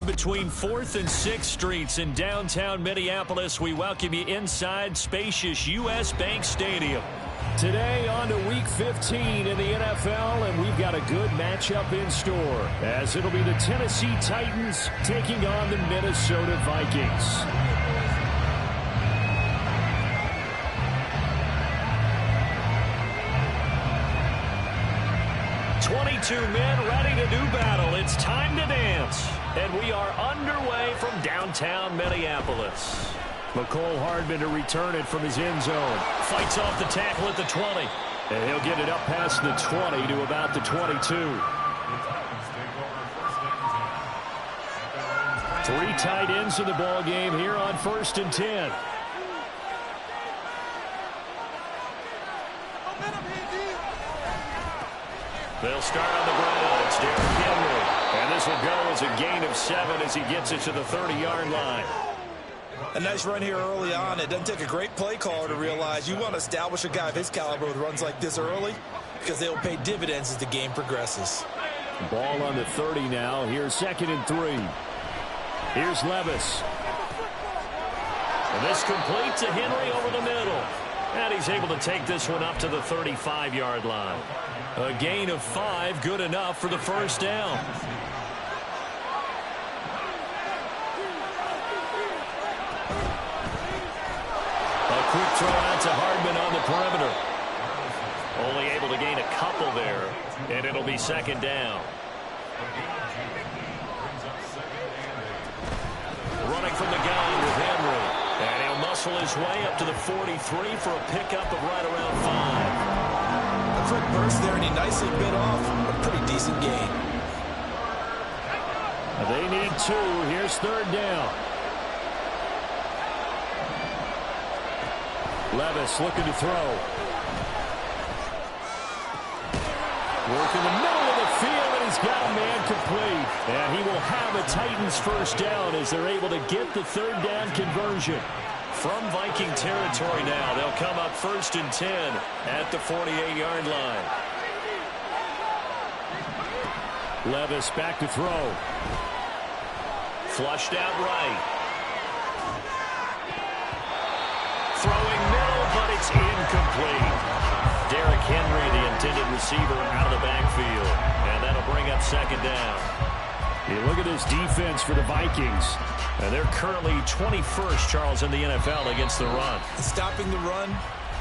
Between 4th and 6th Streets in downtown Minneapolis, we welcome you inside spacious U.S. Bank Stadium. Today on to Week 15 in the NFL, and we've got a good matchup in store, as it'll be the Tennessee Titans taking on the Minnesota Vikings. Two men ready to do battle. It's time to dance. And we are underway from downtown Minneapolis. McCole Hardman to return it from his end zone. Fights off the tackle at the 20. And he'll get it up past the 20 to about the 22. 3 tight ends in the ball game here on 1st and 10. They'll start on the ground. It's Derrick Henry. And this will go as a gain of 7 as he gets it to the 30-yard line. A nice run here early on. It doesn't take a great play caller to realize you want to establish a guy of his caliber with runs like this early because they'll pay dividends as the game progresses. Ball on the 30 now. Here's 2nd and 3. Here's Levis. And this complete to Henry over the middle. And he's able to take this one up to the 35-yard line. A gain of 5, good enough for the first down. A quick throw out to Hardman on the perimeter. Only able to gain a couple there, and it'll be 2nd down. Running from the gun with Henry. And he'll muscle his way up to the 43 for a pickup of right around 5. Quick burst there, and he nicely bit off a pretty decent gain. They need 2. Here's 3rd down. Levis looking to throw. Work in the middle of the field, and he's got a man complete. And he will have a Titans first down as they're able to get the 3rd down conversion. From Viking territory now, they'll come up 1st and 10 at the 48-yard line. Levis back to throw. Flushed out right. Throwing middle, but it's incomplete. Derrick Henry, the intended receiver, out of the backfield. And that'll bring up 2nd down. You look at this defense for the Vikings. And they're currently 21st, Charles, in the NFL against the run. Stopping the run,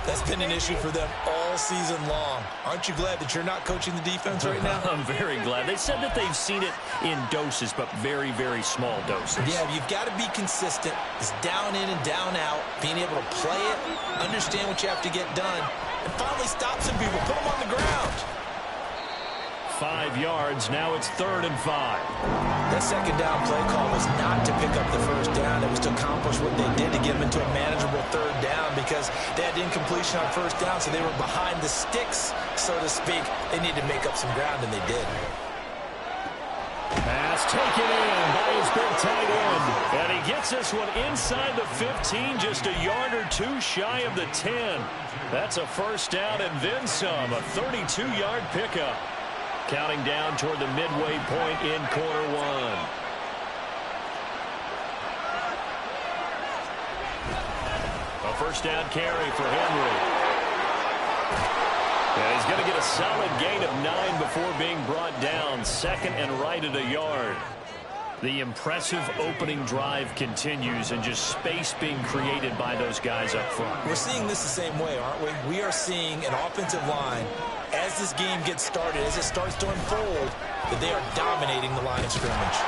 that's been an issue for them all season long. Aren't you glad that you're not coaching the defense right now? I'm very glad. They said that they've seen it in doses, but very, very small doses. Yeah, you've got to be consistent. It's down in and down out, being able to play it, understand what you have to get done, and finally stop some people, put them on the ground. 5 yards. Now it's 3rd and 5. That 2nd down play call was not to pick up the first down. It was to accomplish what they did to get them into a manageable 3rd down because they had incompletion on 1st down, so they were behind the sticks, so to speak. They needed to make up some ground, and they did. Pass taken in by his big tight end. And he gets this one inside the 15, just a yard or 2 shy of the 10. That's a first down and then some, a 32-yard pickup. Counting down toward the midway point in quarter 1. A first down carry for Henry. And he's going to get a solid gain of 9 before being brought down. 2nd and right at a yard. The impressive opening drive continues and just space being created by those guys up front. We're seeing this the same way, aren't we? We are seeing an offensive line, as this game gets started, as it starts to unfold, that they are dominating the line of scrimmage.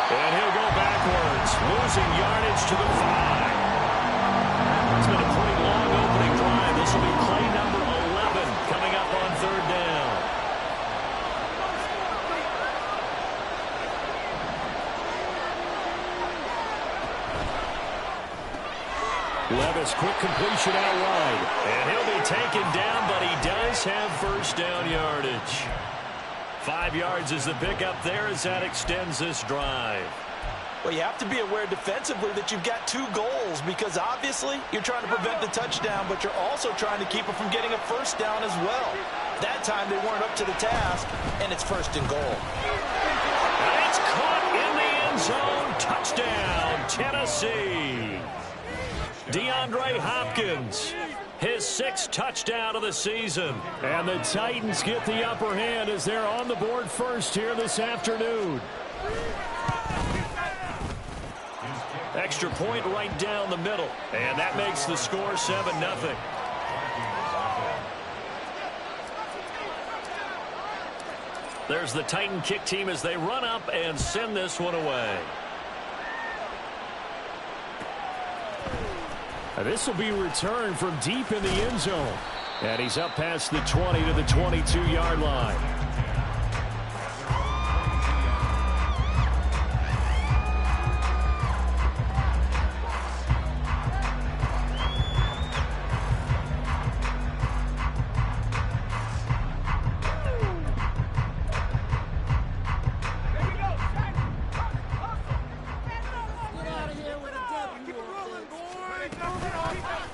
And he'll go backwards, losing yardage to the 5. It's been a pretty long opening drive. This will be play number 11 coming up on 3rd down. Levis, quick completion out wide. And he'll be taken down, but he does have first down yardage. 5 yards is the pickup there as that extends this drive. Well, you have to be aware defensively that you've got 2 goals because obviously you're trying to prevent the touchdown, but you're also trying to keep it from getting a first down as well. That time they weren't up to the task, and it's 1st and goal. And it's caught in the end end zone. Touchdown, Tennessee. DeAndre Hopkins, his 6th touchdown of the season. And the Titans get the upper hand as they're on the board first here this afternoon. Extra point right down the middle. And that makes the score 7-0. There's the Titan kick team as they run up and send this one away. This will be returned from deep in the end zone. And he's up past the 20 to the 22-yard line.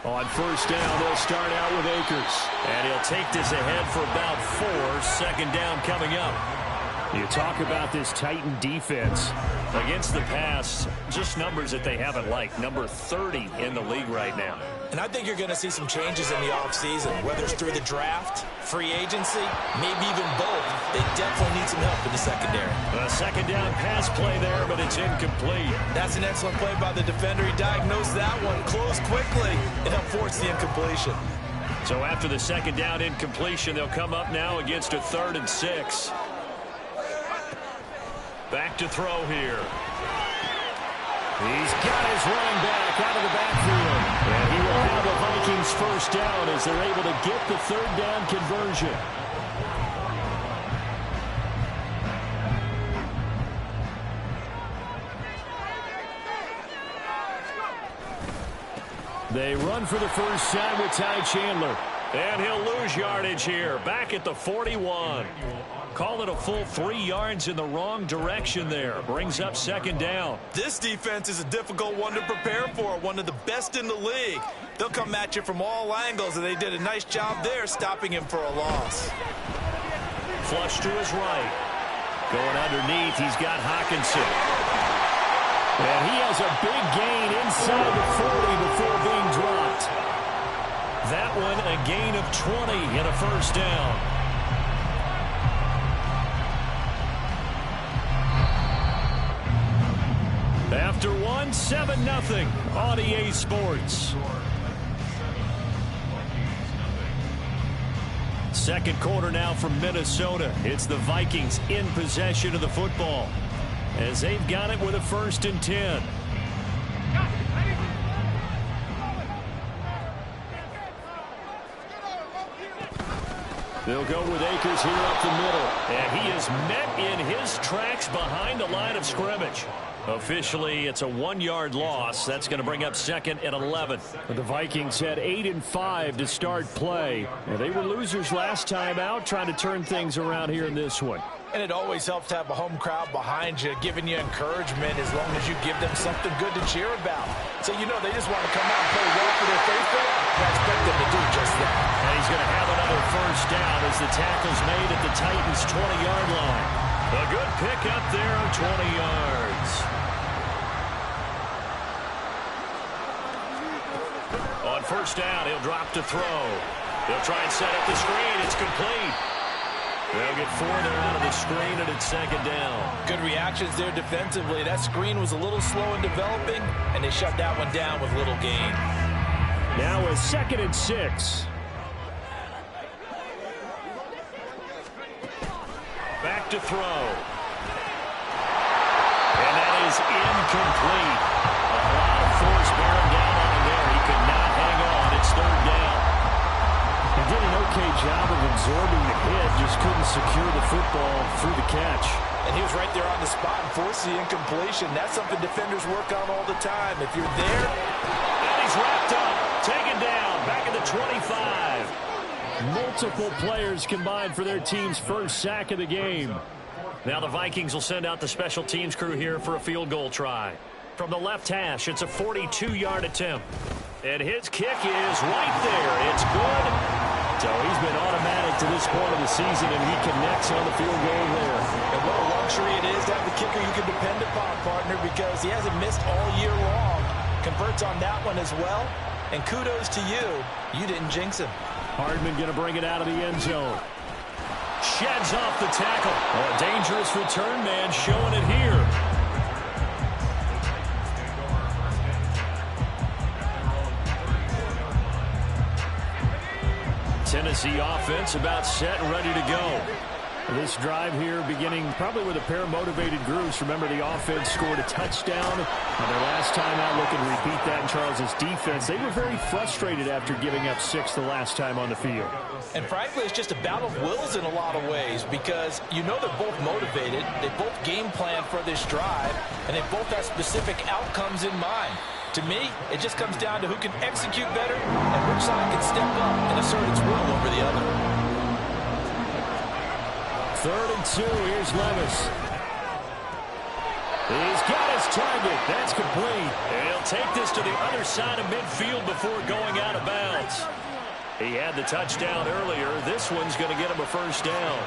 On first down, they'll start out with Akers. And he'll take this ahead for about 4. Second down coming up. You talk about this Titan defense. Against the pass, just numbers that they haven't liked. Number 30 in the league right now. And I think you're going to see some changes in the offseason, whether it's through the draft, free agency, maybe even both. They definitely need some help in the secondary. A second down pass play there, but it's incomplete. That's an excellent play by the defender. He diagnosed that one, closed quickly, and helped force the incompletion. So after the second down incompletion, they'll come up now against a 3rd and 6. Back to throw here. He's got his running back out of the backfield. And he will have the Vikings first down as they're able to get the 3rd down conversion. They run for the first time with Ty Chandler. And he'll lose yardage here. Back at the 41. Call it a full 3 yards in the wrong direction there. Brings up second down. This defense is a difficult one to prepare for. One of the best in the league. They'll come at you from all angles, and they did a nice job there stopping him for a loss. Flush to his right. Going underneath, he's got Hawkinson. And he has a big gain inside the 40 before being dropped. That one a gain of 20 and a first down. After one, 7-0 on EA Sports. Second quarter now from Minnesota. It's the Vikings in possession of the football as they've got it with a 1st and 10. They'll go with Akers here up the middle. And he is met in his tracks behind the line of scrimmage. Officially, it's a 1-yard loss. That's going to bring up 2nd and 11. But the Vikings had 8 and 5 to start play. And they were losers last time out, trying to turn things around here in this one. And it always helps to have a home crowd behind you, giving you encouragement as long as you give them something good to cheer about. So, you know, they just want to come out and play well for their faithful. I expect them to do just that. And he's going to have another first down as the tackle's made at the Titans' 20-yard line. A good pickup there of 20 yards. On first down, he'll drop to throw. They'll try and set up the screen. It's complete. They'll get 4 there out of the screen, and it's second down. Good reactions there defensively. That screen was a little slow in developing, and they shut that one down with little gain. Now a 2nd and 6. Back to throw. And that is incomplete. A lot of force bearing down on him there. He could not hang on. It's 3rd down. He did an okay job of absorbing the hit, just couldn't secure the football through the catch. And he was right there on the spot and forced the incompletion. That's something defenders work on all the time. If you're there. And he's wrapped up, taken down, back at the 25. Multiple players combined for their team's first sack of the game. Now the Vikings will send out the special teams crew here for a field goal try. From the left hash, it's a 42-yard attempt. And his kick is right there. It's good. So he's been automatic to this point of the season, and he connects on the field goal there. And what a luxury it is to have the kicker you can depend upon, partner, because he hasn't missed all year long. Converts on that one as well. And kudos to you. You didn't jinx him. Hardman going to bring it out of the end zone. Sheds off the tackle. Oh, a dangerous return man showing it here. Tennessee offense about set and ready to go. This drive here beginning probably with a pair of motivated groups. Remember, the offense scored a touchdown on their last time out. Looking to repeat that in Charles's defense. They were very frustrated after giving up 6 the last time on the field. And frankly, it's just a battle of wills in a lot of ways, because you know they're both motivated. They both game plan for this drive, and they both have specific outcomes in mind. To me, it just comes down to who can execute better and which side can step up and assert its will over the other. 3rd and 2. Here's Levis. He's got his target. That's complete. And he'll take this to the other side of midfield before going out of bounds. He had the touchdown earlier. This one's going to get him a first down.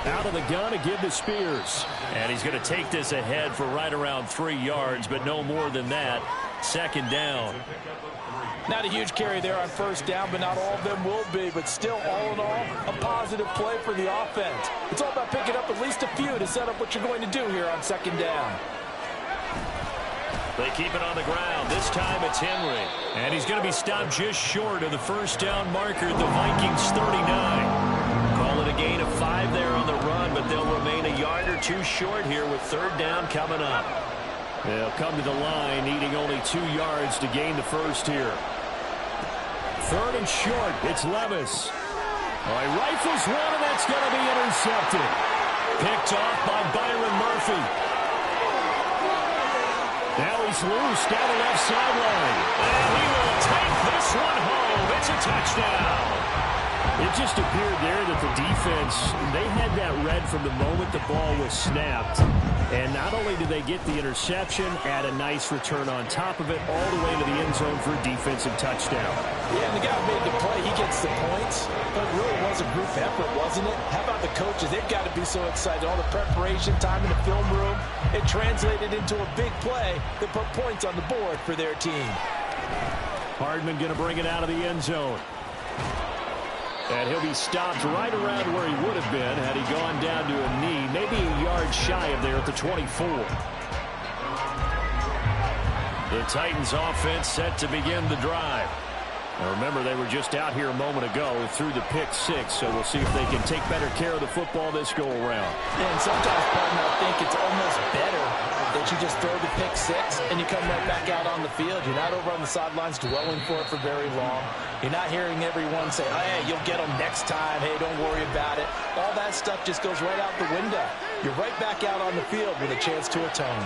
Out of the gun to give to Spears. And he's going to take this ahead for right around 3 yards, but no more than that. 2nd down. Not a huge carry there on 1st down, but not all of them will be. But still, all in all, a positive play for the offense. It's all about picking up at least a few to set up what you're going to do here on 2nd down. They keep it on the ground. This time it's Henry. And he's going to be stopped just short of the first down marker at the Vikings 39. Call it a gain of 5 there on the run, but they'll remain a yard or 2 short here with 3rd down coming up. They'll come to the line needing only 2 yards to gain the first here. 3rd and short. It's Levis. Oh, he rifles one, and that's going to be intercepted. Picked off by Byron Murphy. Now he's loose down the left sideline. And he will take this one home. It's a touchdown. It just appeared there that the defense, they had that read from the moment the ball was snapped. And not only did they get the interception, add a nice return on top of it, all the way to the end zone for a defensive touchdown. Yeah, and the guy who made the play, he gets the points. But it really was a group effort, wasn't it? How about the coaches? They've got to be so excited. All the preparation time in the film room, it translated into a big play that put points on the board for their team. Hardman going to bring it out of the end zone. And he'll be stopped right around where he would have been had he gone down to a knee, maybe a yard shy of there at the 24. The Titans offense set to begin the drive. Now remember, they were just out here a moment ago through the pick 6, so we'll see if they can take better care of the football this go around. And sometimes, partner, I think it's almost better that you just throw the pick 6 and you come right back out on the field. You're not over on the sidelines dwelling for it for very long. You're not hearing everyone say, oh, hey, you'll get them next time. Hey, don't worry about it. All that stuff just goes right out the window. You're right back out on the field with a chance to atone.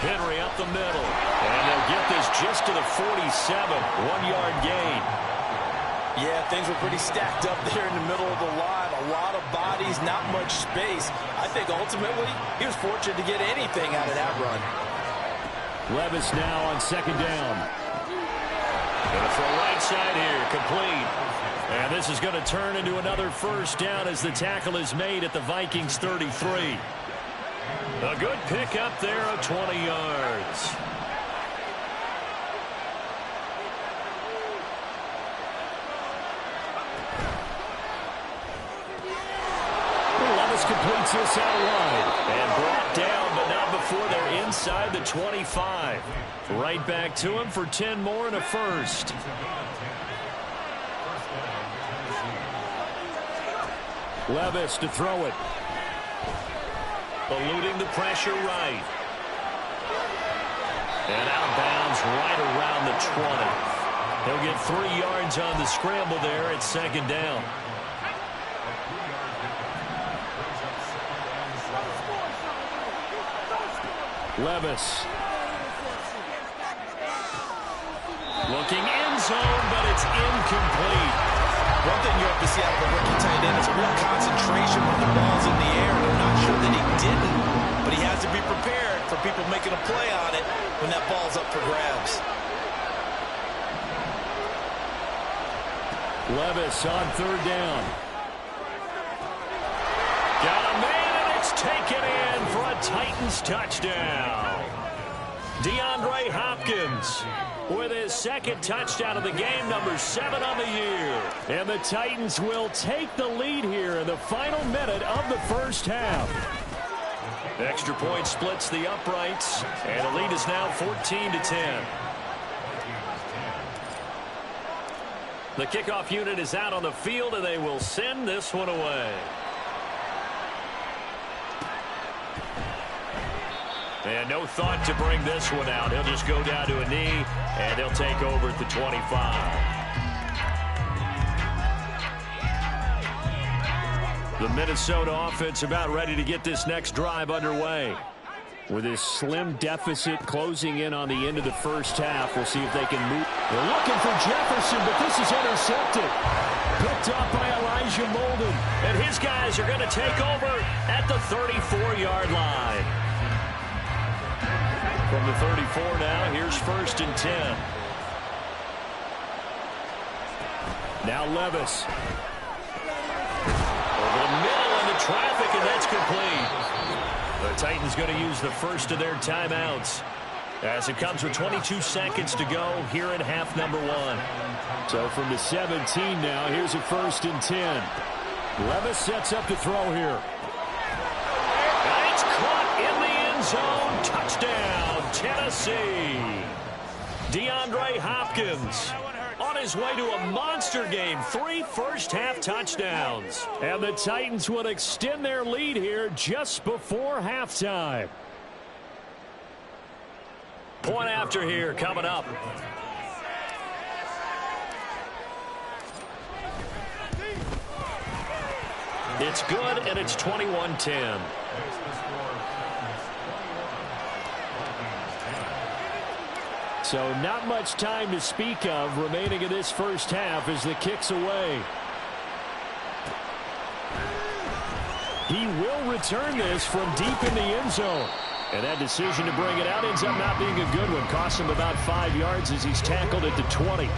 Henry up the middle. And they'll get this just to the 47. 1-yard gain. Yeah, things were pretty stacked up there in the middle of the line. A lot of bodies, not much space. I think ultimately he was fortunate to get anything out of that run. Levis now on 2nd down. Going to throw right side here, complete. And this is going to turn into another first down as the tackle is made at the Vikings 33. A good pick up there of 20 yards. Levis completes this out wide. And brought down, but not before they're inside the 25. Right back to him for 10 more and a first. Levis to throw it. Eluding the pressure right. And out of bounds right around the 20. He'll get 3 yards on the scramble there at 2nd down. Levis. Looking end zone, but it's incomplete. One thing you have to see out of a rookie tight end is a real concentration when the ball's in the air. And I'm not sure that he didn't, but he has to be prepared for people making a play on it when that ball's up for grabs. Levis on third down. Got a man, and it's taken in for a Titans touchdown. DeAndre Hopkins with his second touchdown of the game, number 7 on the year. And the Titans will take the lead here in the final minute of the first half. Extra point splits the uprights, and the lead is now 14-10. The kickoff unit is out on the field, and they will send this one away. And no thought to bring this one out. He'll just go down to a knee, and they'll take over at the 25. The Minnesota offense about ready to get this next drive underway. With this slim deficit closing in on the end of the first half, we'll see if they can move. They're looking for Jefferson, but this is intercepted. Picked up by Elijah Molden. And his guys are going to take over at the 34-yard line. From the 34 now, here's 1st and 10. Now Levis. Over the middle into traffic, and that's complete. The Titans going to use the first of their timeouts as it comes with 22 seconds to go here in half number 1. So from the 17 now, here's a 1st and 10. Levis sets up to throw here. And it's caught in the end zone. Touchdown, Tennessee. DeAndre Hopkins on his way to a monster game. 3 first-half touchdowns. And the Titans will extend their lead here just before halftime. Point after here coming up. It's good, and it's 21-10. So not much time to speak of remaining in this first half as the kick's away. He will return this from deep in the end zone. And that decision to bring it out ends up not being a good one. Costs him about 5 yards as he's tackled at the 20.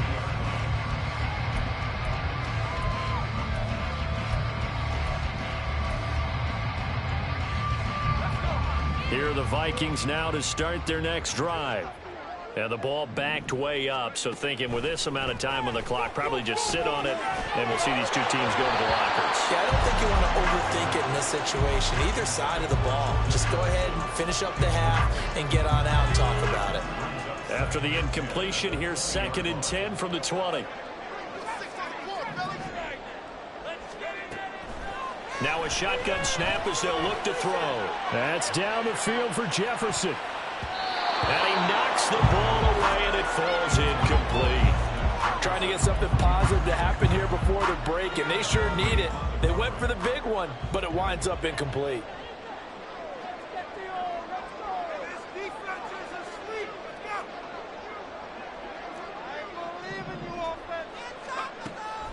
Here are the Vikings now to start their next drive. And the ball backed way up, so thinking with this amount of time on the clock, probably just sit on it, and we'll see these two teams go to the lockers. Yeah, I don't think you want to overthink it in this situation. Either side of the ball. Just go ahead and finish up the half and get on out and talk about it. After the incompletion, here's 2nd and 10 from the 20. Now a shotgun snap as they'll look to throw. That's down the field for Jefferson. And he knocks the ball away, and it falls incomplete. Trying to get something positive to happen here before the break, and they sure need it. They went for the big one, but it winds up incomplete.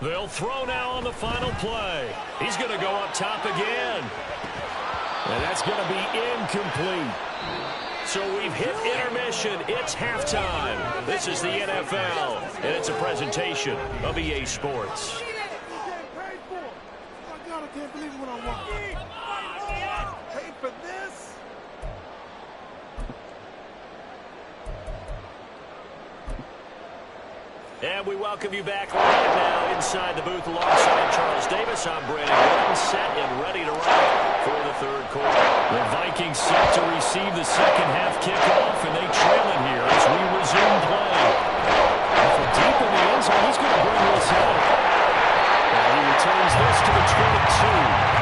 They'll throw now on the final play. He's going to go up top again. And that's going to be incomplete. So we've hit intermission. It's halftime. This is the NFL, and it's a presentation of EA Sports. I can't believe what I want. Pay for this? And we welcome you back right now inside the booth alongside Charles Davis. I'm Brandon Gordon, set and ready to rock for the third quarter. The Vikings set to receive the second half kickoff, and they trail it here as we resume play. And from deep in the end zone, he's going to bring this out. And he returns this to the 22.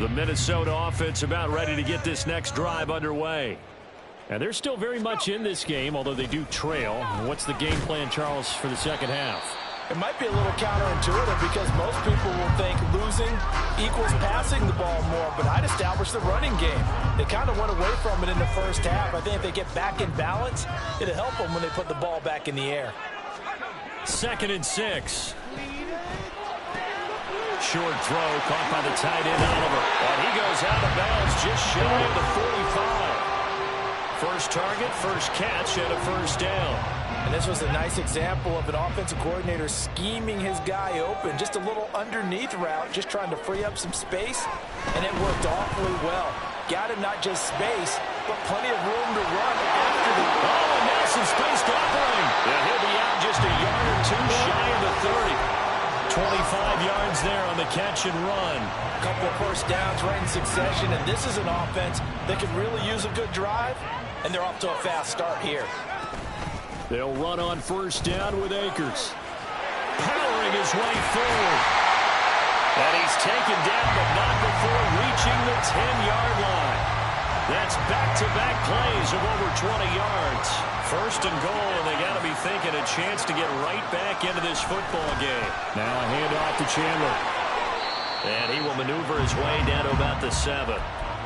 The Minnesota offense about ready to get this next drive underway. And they're still very much in this game, although they do trail. What's the game plan, Charles, for the second half? It might be a little counterintuitive because most people will think losing equals passing the ball more, but I'd establish the running game. They kind of went away from it in the first half. I think if they get back in balance, it'll help them when they put the ball back in the air. 2nd and 6. short throw caught by the tight end, Oliver. And he goes out of bounds just shy of the 45. First target, first catch, and a first down. And this was a nice example of an offensive coordinator scheming his guy open. Just a little underneath route, just trying to free up some space, and it worked awfully well. Got him not just space, but plenty of room to run after the... Oh, and now some space to operate. Yeah, he'll be out just a yard or two shy of the 30. 25 yards there on the catch and run. A couple of first downs right in succession, and this is an offense that could really use a good drive, and they're off to a fast start here. They'll run on first down with Akers. Powering his way forward. And he's taken down, but not before reaching the 10-yard line. That's back-to-back plays of over 20 yards. First and goal, and they got to be thinking a chance to get right back into this football game. Now a handoff to Chandler. And he will maneuver his way down to about the 7.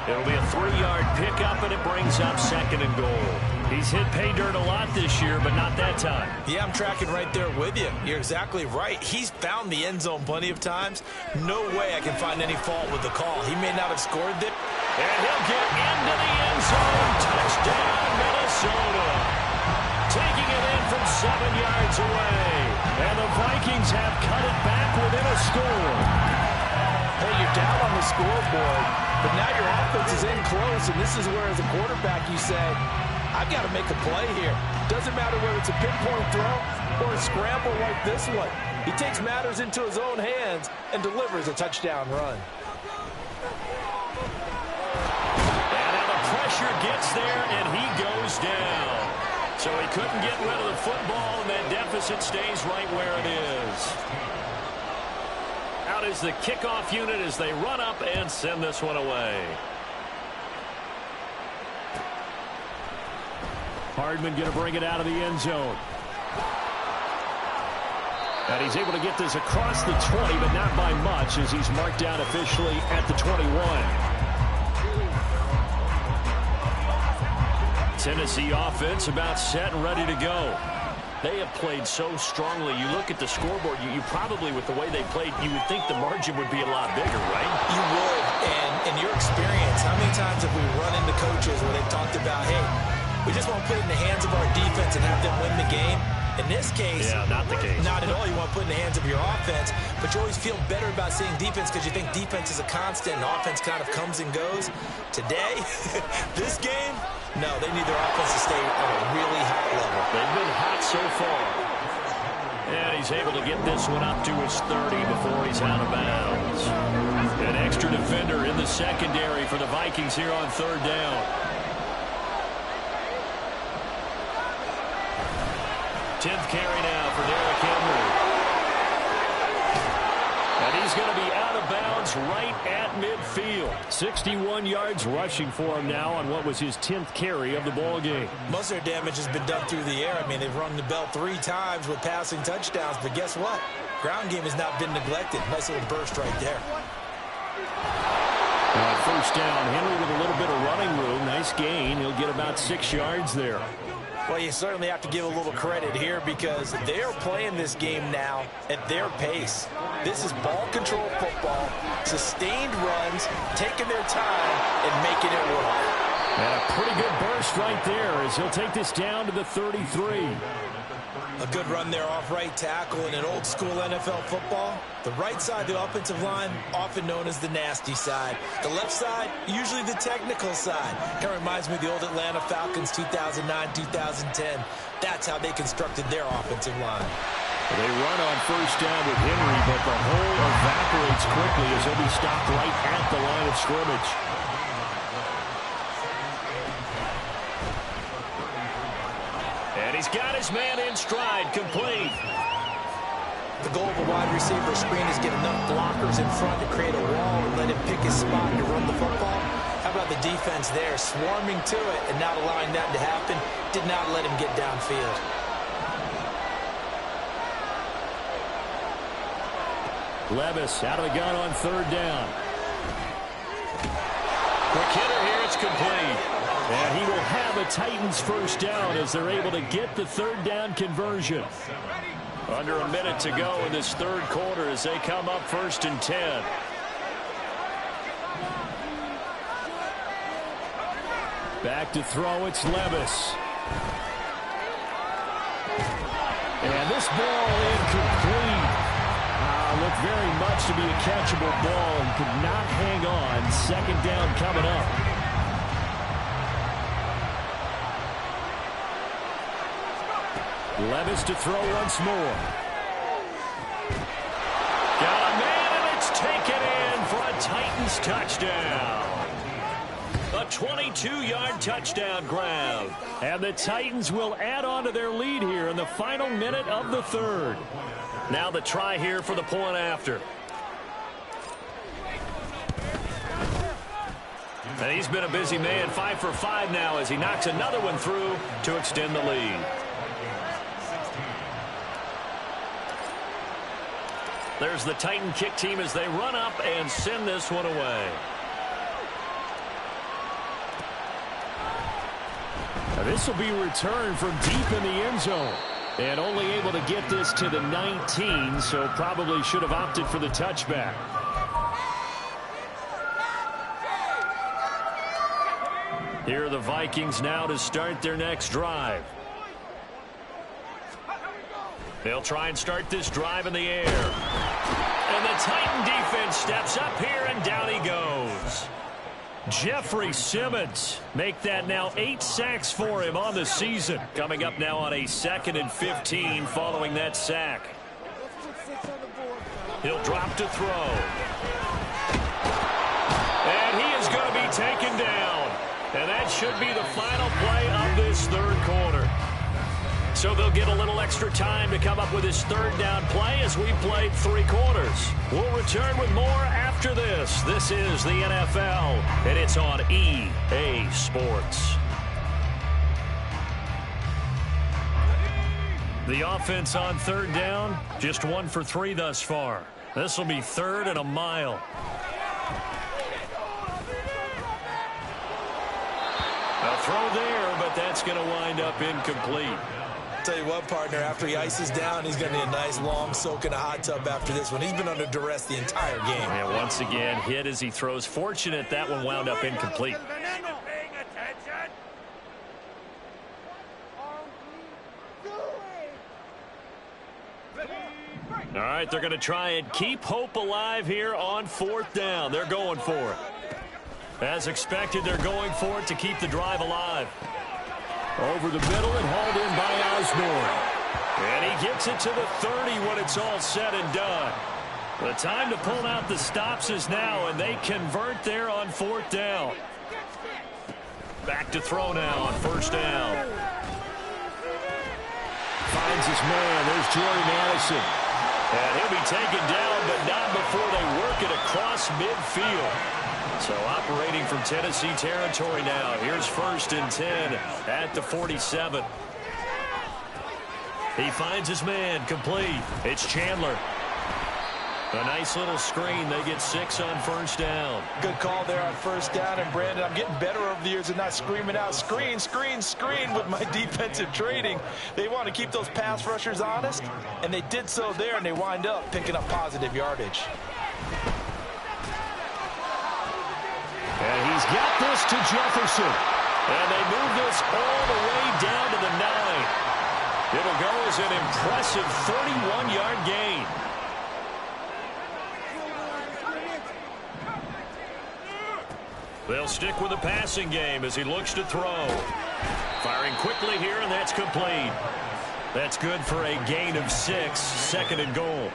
It'll be a 3-yard pickup, and it brings up second and goal. He's hit pay dirt a lot this year, but not that time. Yeah, I'm tracking right there with you. You're exactly right. He's found the end zone plenty of times. No way I can find any fault with the call. He may not have scored it. And he'll get into the end zone. Touchdown, Minnesota. Taking it in from 7 yards away. And the Vikings have cut it back within a score. Hey, you're down on the scoreboard, but now your offense is in close, and this is where, as a quarterback, you say, I've got to make a play here. Doesn't matter whether it's a pinpoint throw or a scramble like this one. He takes matters into his own hands and delivers a touchdown run. And now the pressure gets there, and he goes down. So he couldn't get rid of the football, and that deficit stays right where it is. Out is the kickoff unit as they run up and send this one away. Hardman going to bring it out of the end zone. And he's able to get this across the 20, but not by much, as he's marked down officially at the 21. Tennessee offense about set and ready to go. They have played so strongly. You look at the scoreboard, you probably, with the way they played, you would think the margin would be a lot bigger, right? You would, and in your experience, how many times have we run into coaches where they've talked about, hey, we just want to put it in the hands of our defense and have them win the game? In this case, yeah, not the case. Not at all. You want to put it in the hands of your offense, but you always feel better about seeing defense because you think defense is a constant and offense kind of comes and goes. Today, this game, no, they need their offense to stay on a really high level. They've been hot so far. And he's able to get this one up to his 30 before he's out of bounds. An extra defender in the secondary for the Vikings here on third down. 10th carry now for Derrick Henry. And he's going to be out of bounds right at midfield. 61 yards rushing for him now on what was his 10th carry of the ball game. Most of their damage has been done through the air. I mean, they've rung the bell 3 times with passing touchdowns, but guess what? Ground game has not been neglected. Nice little burst right there. First down, Henry with a little bit of running room. Nice gain. He'll get about 6 yards there. Well, you certainly have to give a little credit here because they're playing this game now at their pace. This is ball control football, sustained runs, taking their time and making it work. And a pretty good burst right there as he'll take this down to the 33. A good run there off right tackle in an old school NFL football. The right side, the offensive line, often known as the nasty side. The left side, usually the technical side. Kind of reminds me of the old Atlanta Falcons 2009-2010. That's how they constructed their offensive line. They run on first down with Henry, but the hole evaporates quickly as he'll be stopped right at the line of scrimmage. And he's got his man in stride, complete. The goal of a wide receiver screen is get enough blockers in front to create a wall and let him pick his spot to run the football. How about the defense there, swarming to it and not allowing that to happen? Did not let him get downfield. Levis out of the gun on third down. Quick hitter here, it's complete. And he will have a Titans first down as they're able to get the third down conversion. Under a minute to go in this third quarter as they come up 1st and 10. Back to throw, it's Levis. And this ball incomplete. Looked very much to be a catchable ball and could not hang on. 2nd down coming up. Levis to throw once more. Got a man, and it's taken in for a Titans touchdown. A 22-yard touchdown grab. And the Titans will add on to their lead here in the final minute of the third. Now the try here for the point after. And he's been a busy man, 5 for 5 now as he knocks another one through to extend the lead. There's the Titan kick team as they run up and send this one away. Now this will be returned from deep in the end zone. And only able to get this to the 19, so probably should have opted for the touchback. Here are the Vikings now to start their next drive. They'll try and start this drive in the air. And the Titan defense steps up here, and down he goes. Jeffrey Simmons make that now 8 sacks for him on the season. Coming up now on a 2nd and 15 following that sack. He'll drop to throw. And he is going to be taken down. And that should be the final play of this third quarter. So they'll get a little extra time to come up with his 3rd down play as we played 3 quarters. We'll return with more after this. This is the NFL, and it's on EA Sports. The offense on 3rd down, just 1 for 3 thus far. This will be 3rd and a mile. A throw there, but that's going to wind up incomplete. Tell you what, partner, after he ices down, he's going to need a nice long soak in a hot tub after this one. He's been under duress the entire game. And once again, hit as he throws. Fortunate that one wound up incomplete. All right, they're going to try and keep hope alive here on 4th down. They're going for it. As expected, they're going for it to keep the drive alive. Over the middle and hauled in by Osborne. And he gets it to the 30 when it's all said and done. The time to pull out the stops is now, and they convert there on 4th down. Back to throw now on 1st down. Finds his man. There's Jordan Addison. And he'll be taken down, but not before they work it across midfield. So operating from Tennessee territory now. Here's 1st and 10 at the 47. He finds his man, complete. It's Chandler. A nice little screen. They get 6 on 1st down. Good call there on 1st down. And, Brandon, I'm getting better over the years and not screaming out, screen, screen, screen with my defensive trading. They want to keep those pass rushers honest, and they did so there, and they wind up picking up positive yardage. And he's got this to Jefferson. And they move this all the way down to the 9. It'll go as an impressive 31-yard gain. They'll stick with the passing game as he looks to throw. Firing quickly here, and that's complete. That's good for a gain of 6, 2nd and goal.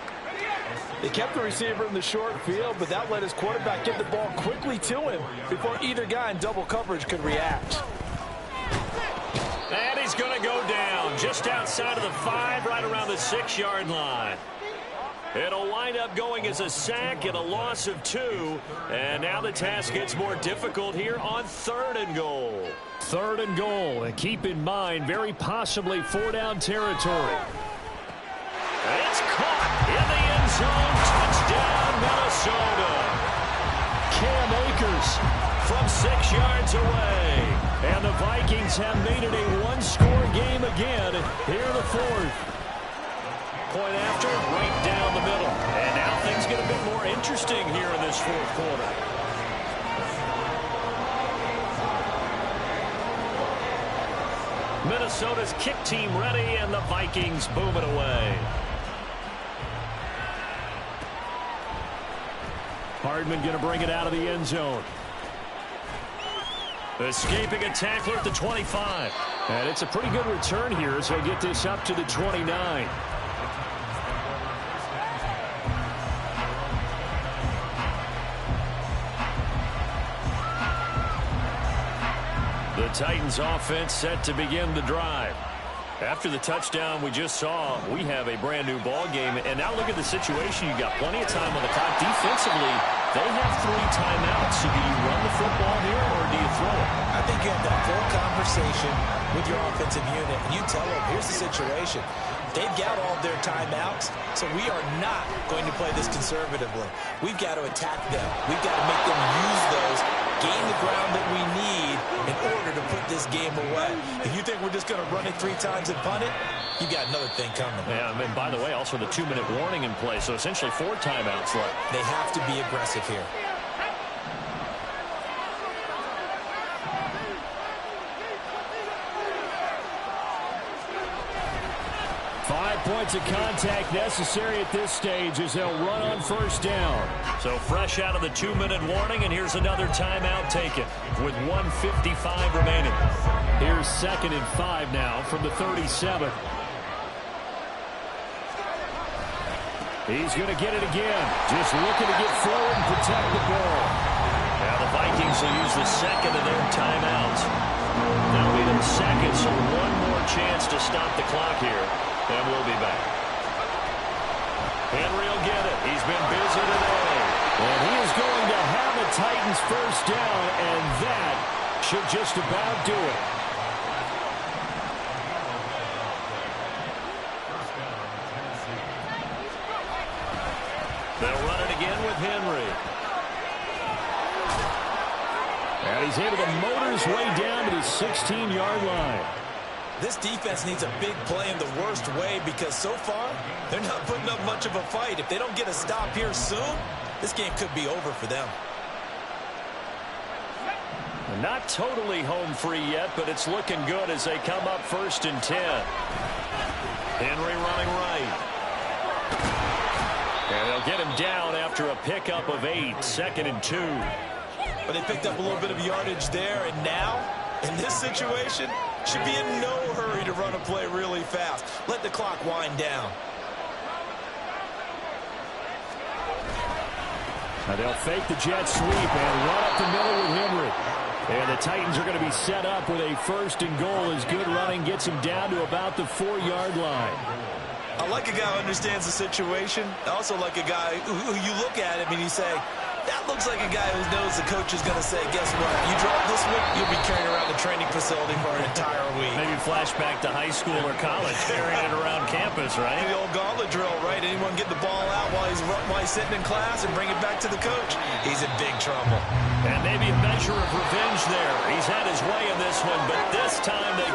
They kept the receiver in the short field, but that let his quarterback get the ball quickly to him before either guy in double coverage could react. And he's going to go down just outside of the 5, right around the 6-yard line. It'll wind up going as a sack and a loss of 2. And now the task gets more difficult here on 3rd and goal. 3rd and goal, and keep in mind, very possibly 4-down territory. And it's caught in the end zone. Touchdown, Minnesota. Cam Akers from 6 yards away. And the Vikings have made it a 1-score game again here in the 4th. point after, right down the middle. And now things get a bit more interesting here in this fourth quarter. Minnesota's kick team ready, and the Vikings boom it away. Hardman going to bring it out of the end zone. Escaping a tackler at the 25. And it's a pretty good return here as they get this up to the 29. The Titans offense set to begin the drive. After the touchdown we just saw, we have a brand new ball game. And now look at the situation. You got plenty of time on the clock. Defensively, they have 3 timeouts. So do you run the football here or do you throw it? I think you have that full conversation with your offensive unit. And you tell them, here's the situation. They've got all their timeouts, so we are not going to play this conservatively. We've got to attack them. We've got to make them use those, gain the ground that we need in order to put this game away. If you think we're just going to run it 3 times and punt it, you got another thing coming. Yeah, and by the way, also the 2-minute warning in play, so essentially 4 timeouts left. They have to be aggressive here. Points of contact necessary at this stage as they'll run on first down. So fresh out of the 2-minute warning, and here's another timeout taken with 1:55 remaining. Here's 2nd and 5 now from the 37. He's going to get it again. Just looking to get forward and protect the ball. Now the Vikings will use the 2nd of their timeouts. They'll need them seconds, so one more chance to stop the clock here. And we'll be back. Henry will get it. He's been busy today. And he is going to have a Titans first down, and that should just about do it. They'll run it again with Henry. And he's able to motor his way down to the 16-yard line. This defense needs a big play in the worst way because so far, they're not putting up much of a fight. If they don't get a stop here soon, this game could be over for them. Not totally home free yet, but it's looking good as they come up 1st and 10. Henry running right. And they'll get him down after a pickup of 8, 2nd and 2. But they picked up a little bit of yardage there, and now, in this situation, should be in no hurry to run a play really fast. Let the clock wind down. Now they'll fake the jet sweep and run up the middle with Henry. And the Titans are going to be set up with a 1st and goal as good running gets him down to about the 4-yard line. I like a guy who understands the situation. I also like a guy who you look at him and you say, that looks like a guy who knows the coach is going to say, guess what? You drop this week, you'll be carrying around the training facility for an entire week. Maybe flashback to high school or college, carrying it around campus, right? The old gauntlet drill, right? Anyone get the ball out while he's sitting in class and bring it back to the coach? He's in big trouble. And maybe a measure of revenge there. He's had his way in this one, but this time they